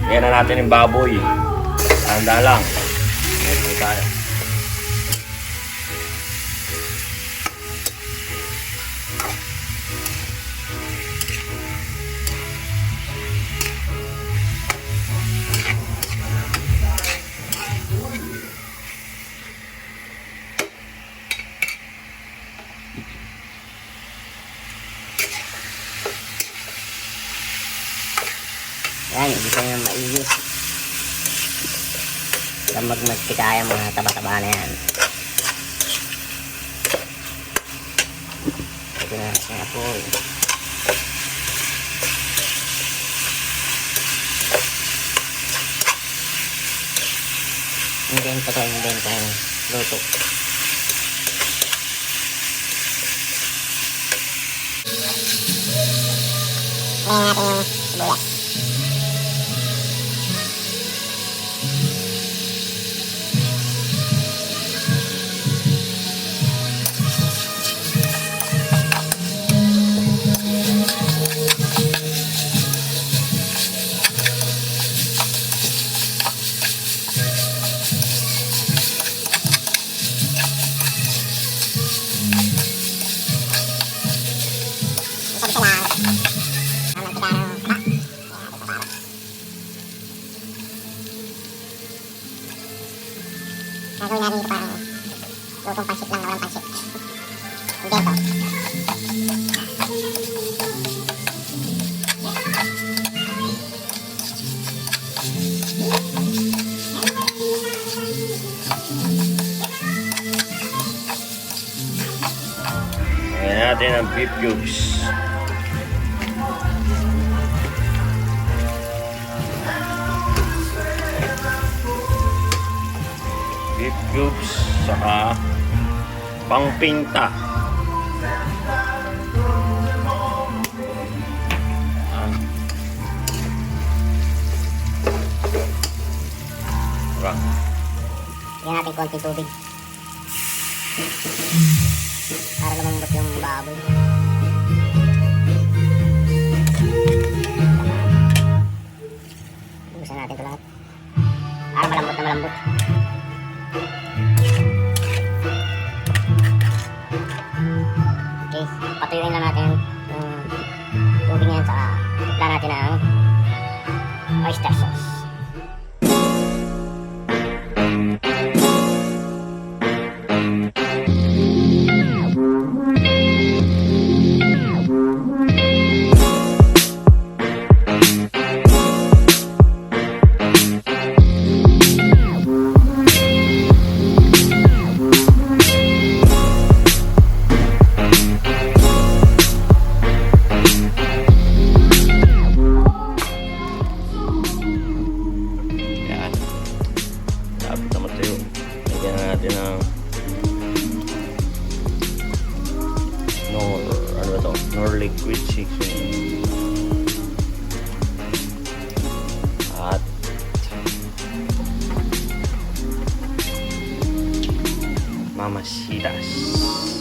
Lagyan na natin yung baboy. Handa lang. Ito tayo. Yan, hindi ko yung maigi. Kaya magmagtika yung mga taba-taba na yan. Ito na yung apoy. Imbento to, imbento yung luto. Ngayon natin yung sibuyas. Gagawin natin ito parang lutong pansit lang na walang pansit. Imbento. Ayan natin ang beef cubes. Beef cubes saka pangpinta. Lagyan natin konting tubig para lumambot yung baboy. Bukasan natin ito lahat para malambot na malambot. Okay, patuyuin lang natin yung tubig niyan, saka ipla natin ang oyster sauce. more liquid chicken. At mamasitas.